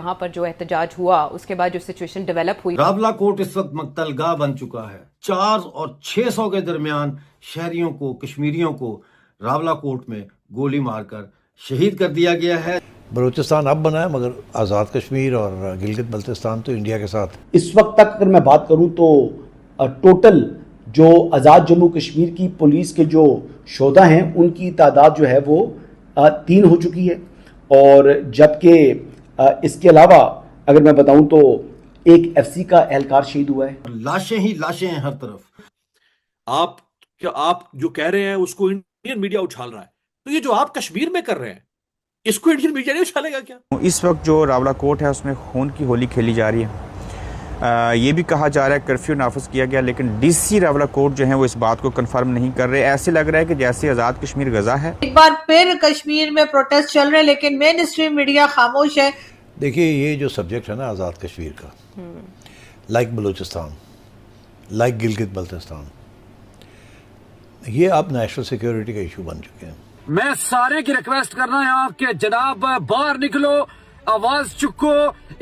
वहां पर जो एहतजाज हुआ उसके बाद जो सिचुएशन डेवलप हुई। रावला कोट इस वक्त मकतलगाह बन चुका है। 4 और 600 के दरमियान शहरियों को, कश्मीरियों को रावला कोट में गोली मारकर शहीद कर दिया गया है। बलूचिस्तान अब बना है, मगर आज़ाद कश्मीर और गिलगित बल्तिस्तान तो इंडिया के साथ। इस वक्त तक अगर मैं बात करूं तो टोटल जो आज़ाद जम्मू कश्मीर की पुलिस के जो शोधा हैं उनकी तादाद जो है वो 3 हो चुकी है। और जबकि इसके अलावा अगर मैं बताऊं तो एक एफसी का एहलकार शहीद हुआ है। लाशें ही लाशें हैं हर तरफ। आप जो कह रहे हैं उसको इंडियन मीडिया उछाल रहा है, तो ये जो आप कश्मीर में कर रहे हैं इसको इंडियन मीडिया नहीं उछालेगा क्या? इस वक्त जो रावला कोट है उसमें खून की होली खेली जा रही है। ये भी कहा जा रहा है कर्फ्यू नाफिज किया गया, लेकिन डीसी रावला कोट जो है वो इस बात को कंफर्म नहीं कर रहे। ऐसे लग रहा है कि जैसे आज़ाद कश्मीर गजा है। एक बार फिर कश्मीर में प्रोटेस्ट चल रहे हैं लेकिन मेन स्ट्रीम मीडिया खामोश है। देखिए, ये जो सब्जेक्ट है ना आज़ाद कश्मीर का, लाइक बलूचिस्तान, लाइक गिलगित बल्तिस्तान, ये अब नेशनल सिक्योरिटी का इशू बन चुके हैं। मैं सारे की रिक्वेस्ट करना है आपके जनाब, बाहर निकलो, आवाज चुको,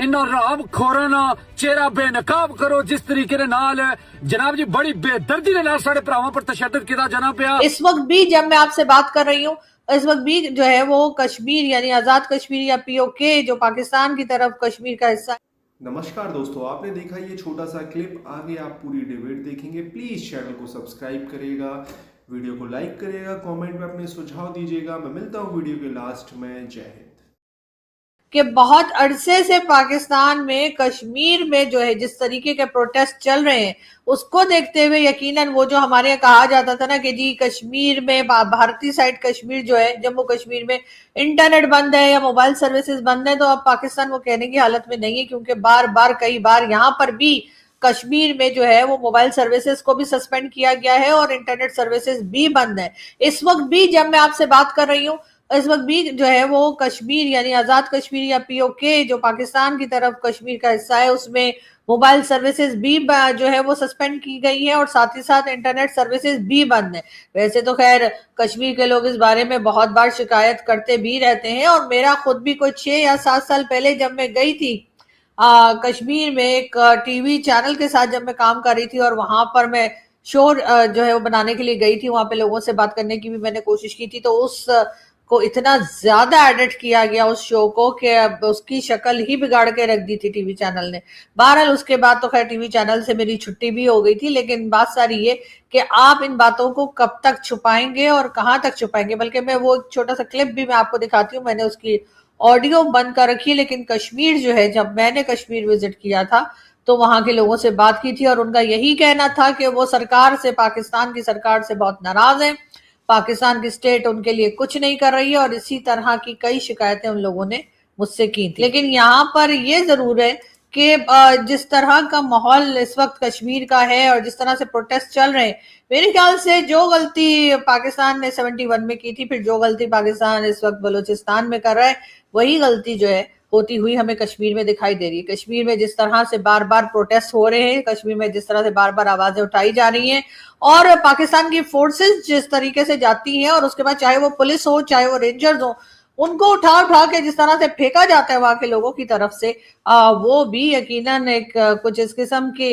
इन राम खोरा ना चेहरा बेनकाब करो। जिस तरीके ने नाल जनाब जी बड़ी बेदर्दी ने नाल साढ़े भरावां पर तशद्दुद किया जाना पिया। इस वक्त भी जब मैं आपसे बात कर रही हूँ, इस वक्त भी जो है वो कश्मीर यानी आजाद कश्मीर या पीओके जो पाकिस्तान की तरफ कश्मीर का हिस्सा। नमस्कार दोस्तों, आपने देखा ये छोटा सा क्लिप, आगे आप पूरी डिबेट देखेंगे। प्लीज चैनल को सब्सक्राइब करिएगा, वीडियो को लाइक करिएगा, कमेंट में अपने सुझाव दीजिएगा। मैं मिलता हूँ वीडियो के लास्ट में। जय हिंद। कि बहुत अरसे से पाकिस्तान में कश्मीर में जो है जिस तरीके के प्रोटेस्ट चल रहे हैं उसको देखते हुए यकीनन वो जो हमारे यहाँ कहा जाता था ना कि जी कश्मीर में भारतीय साइड कश्मीर जो है जम्मू कश्मीर में इंटरनेट बंद है या मोबाइल सर्विसेज बंद है, तो अब पाकिस्तान वो कहने की हालत में नहीं है, क्योंकि बार बार कई बार यहाँ पर भी कश्मीर में जो है वो मोबाइल सर्विसेज को भी सस्पेंड किया गया है और इंटरनेट सर्विसेज भी बंद है। इस वक्त भी जब मैं आपसे बात कर रही हूँ, इस वक्त भी जो है वो कश्मीर यानी आजाद कश्मीर या पीओके जो पाकिस्तान की तरफ कश्मीर का हिस्सा है उसमें मोबाइल सर्विसेज भी जो है वो सस्पेंड की गई है और साथ ही साथ इंटरनेट सर्विसेज भी बंद है। वैसे तो खैर कश्मीर के लोग इस बारे में बहुत बार शिकायत करते भी रहते हैं और मेरा खुद भी कोई 6 या 7 साल पहले जब मैं गई थी कश्मीर में एक टीवी चैनल के साथ जब मैं काम कर रही थी और वहां पर मैं शो जो है वो बनाने के लिए गई थी, वहां पे लोगों से बात करने की भी मैंने कोशिश की थी, तो उस को इतना ज्यादा एडिट किया गया उस शो को कि उसकी शक्ल ही बिगाड़ के रख दी थी टीवी चैनल ने। बहरहाल उसके बाद तो खैर टीवी चैनल से मेरी छुट्टी भी हो गई थी, लेकिन बात सारी ये कि आप इन बातों को कब तक छुपाएंगे और कहां तक छुपाएंगे। बल्कि मैं वो छोटा सा क्लिप भी मैं आपको दिखाती हूँ, मैंने उसकी ऑडियो बंद कर रखी है। लेकिन कश्मीर जो है, जब मैंने कश्मीर विजिट किया था तो वहां के लोगों से बात की थी और उनका यही कहना था कि वो सरकार से, पाकिस्तान की सरकार से बहुत नाराज है, पाकिस्तान की स्टेट उनके लिए कुछ नहीं कर रही है और इसी तरह की कई शिकायतें उन लोगों ने मुझसे की थी। लेकिन यहाँ पर ये जरूर है कि जिस तरह का माहौल इस वक्त कश्मीर का है और जिस तरह से प्रोटेस्ट चल रहे हैं, मेरे ख्याल से जो गलती पाकिस्तान ने 71 में की थी, फिर जो गलती पाकिस्तान इस वक्त बलूचिस्तान में कर रहा है, वही गलती जो है होती हुई हमें कश्मीर में दिखाई दे रही है। कश्मीर में जिस तरह से बार बार प्रोटेस्ट हो रहे हैं, कश्मीर में जिस तरह से बार बार आवाजें उठाई जा रही हैं और पाकिस्तान की फोर्सेस जिस तरीके से जाती हैं और उसके बाद चाहे वो पुलिस हो चाहे वो रेंजर्स हो, उनको उठा उठा के जिस तरह से फेंका जाता है वहां के लोगों की तरफ से, वो भी यकीनन एक कुछ इस किस्म के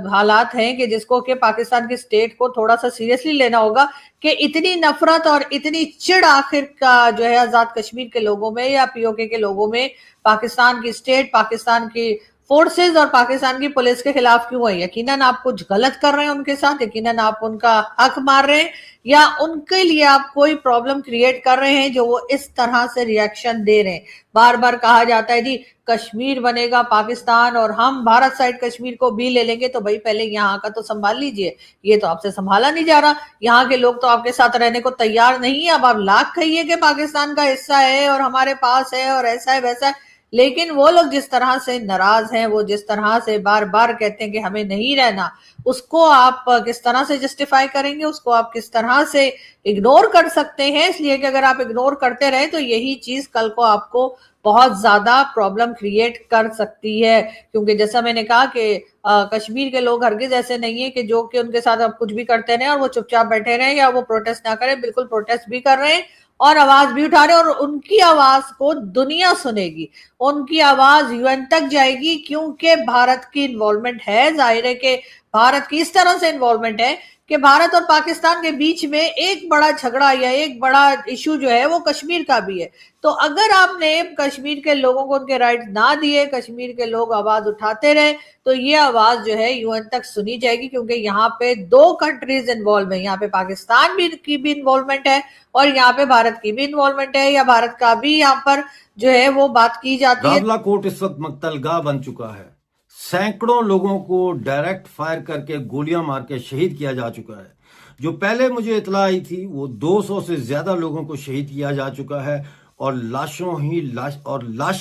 हालात हैं कि जिसको कि पाकिस्तान की स्टेट को थोड़ा सा सीरियसली लेना होगा कि इतनी नफरत और इतनी चिढ़ आखिर का जो है आजाद कश्मीर के लोगों में या पीओके के लोगों में पाकिस्तान की स्टेट, पाकिस्तान की फोर्सेस और पाकिस्तान की पुलिस के खिलाफ क्यों है। यकीनन आप कुछ गलत कर रहे हैं उनके साथ, यकीनन आप उनका हक मार रहे हैं या उनके लिए आप कोई प्रॉब्लम क्रिएट कर रहे हैं जो वो इस तरह से रिएक्शन दे रहे हैं। बार बार कहा जाता है जी कश्मीर बनेगा पाकिस्तान और हम भारत साइड कश्मीर को भी ले लेंगे, तो भाई पहले यहाँ का तो संभाल लीजिए, ये तो आपसे संभाला नहीं जा रहा। यहाँ के लोग तो आपके साथ रहने को तैयार नहीं है। अब आप लाख कहिए कि पाकिस्तान का हिस्सा है और हमारे पास है और ऐसा है वैसा है, लेकिन वो लोग जिस तरह से नाराज हैं, वो जिस तरह से बार बार कहते हैं कि हमें नहीं रहना, उसको आप किस तरह से जस्टिफाई करेंगे, उसको आप किस तरह से इग्नोर कर सकते हैं। इसलिए कि अगर आप इग्नोर करते रहे तो यही चीज कल को आपको बहुत ज्यादा प्रॉब्लम क्रिएट कर सकती है। क्योंकि जैसा मैंने कहा कि कश्मीर के लोग हरगिज ऐसे नहीं है कि जो कि उनके साथ आप कुछ भी करते रहे और वो चुपचाप बैठे रहे या वो प्रोटेस्ट ना करें, बिल्कुल प्रोटेस्ट भी कर रहे हैं और आवाज भी उठा रहे हैं, और उनकी आवाज को दुनिया सुनेगी, उनकी आवाज यूएन तक जाएगी, क्योंकि भारत की इन्वॉल्वमेंट है। जाहिर है कि भारत की इस तरह से इन्वॉल्वमेंट है कि भारत और पाकिस्तान के बीच में एक बड़ा झगड़ा या एक बड़ा इशू जो है वो कश्मीर का भी है। तो अगर आपने कश्मीर के लोगों को उनके राइट ना दिए, कश्मीर के लोग आवाज उठाते रहे, तो ये आवाज जो है यूएन तक सुनी जाएगी, क्योंकि यहाँ पे 2 कंट्रीज इन्वॉल्व है। यहाँ पे पाकिस्तान की भी इन्वॉल्वमेंट है और यहाँ पे भारत की भी इन्वॉल्वमेंट है, या भारत का भी यहाँ पर जो है वो बात की जाती है। रावला कोर्ट इस वक्त मकतलगाह बन चुका है। सैकड़ों लोगों को डायरेक्ट फायर करके गोलियां मार के शहीद किया जा चुका है। जो पहले मुझे इतला आई थी वो 200 से ज्यादा लोगों को शहीद किया जा चुका है और लाशें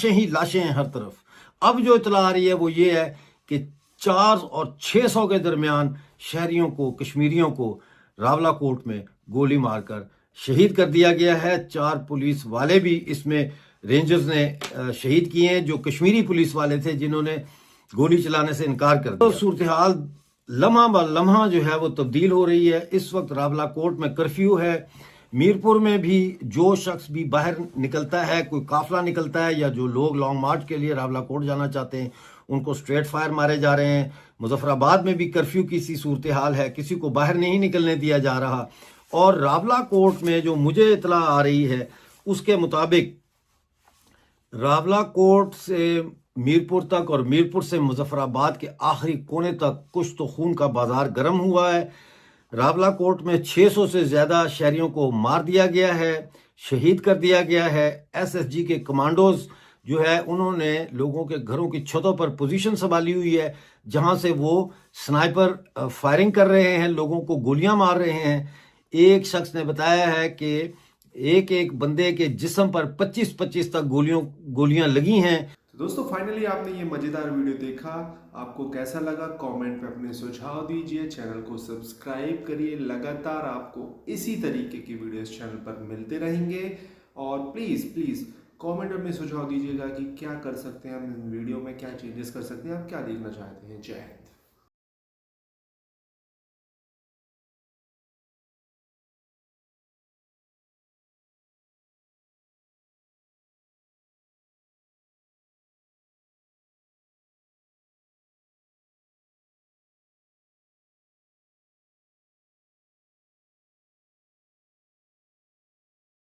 ही लाशें हैं हर तरफ। अब जो इतला आ रही है वो ये है कि 400 और 600 के दरमियान शहरियों को, कश्मीरियों को रावला कोर्ट में गोली मारकर शहीद कर दिया गया है। 4 पुलिस वाले भी इसमें रेंजर्स ने शहीद किए हैं, जो कश्मीरी पुलिस वाले थे जिन्होंने गोली चलाने से इनकार कर दिया। तो सूरत हाल लम्हा ब लम्हा जो है वो तब्दील हो रही है। इस वक्त रावला कोर्ट में कर्फ्यू है। मीरपुर में भी जो शख्स भी बाहर निकलता है, कोई काफिला निकलता है या जो लोग लॉन्ग मार्च के लिए रावला कोर्ट जाना चाहते हैं, उनको स्ट्रेट फायर मारे जा रहे हैं। मुजफ्फराबाद में भी कर्फ्यू की सी सूरत हाल है, किसी को बाहर नहीं निकलने दिया जा रहा। और रावला कोर्ट में जो मुझे इतला आ रही है उसके मुताबिक रावला कोर्ट से मीरपुर तक और मीरपुर से मुजफ्फराबाद के आखिरी कोने तक कुछ तो खून का बाजार गर्म हुआ है। रावला कोर्ट में 600 से ज्यादा शहरियों को मार दिया गया है, शहीद कर दिया गया है। एसएसजी के कमांडोज जो है उन्होंने लोगों के घरों की छतों पर पोजीशन संभाली हुई है, जहां से वो स्नाइपर फायरिंग कर रहे हैं, लोगों को गोलियां मार रहे हैं। एक शख्स ने बताया है कि एक एक बंदे के जिस्म पर 25-25 तक गोलियां लगी हैं। तो दोस्तों फाइनली आपने ये मजेदार वीडियो देखा, आपको कैसा लगा कमेंट में अपने सुझाव दीजिए, चैनल को सब्सक्राइब करिए। लगातार आपको इसी तरीके की वीडियोस चैनल पर मिलते रहेंगे और प्लीज़ कमेंट में अपने सुझाव दीजिएगा कि क्या कर सकते हैं हम वीडियो में, क्या चेंजेस कर सकते हैं, आप क्या देखना चाहते हैं। जय हिंद।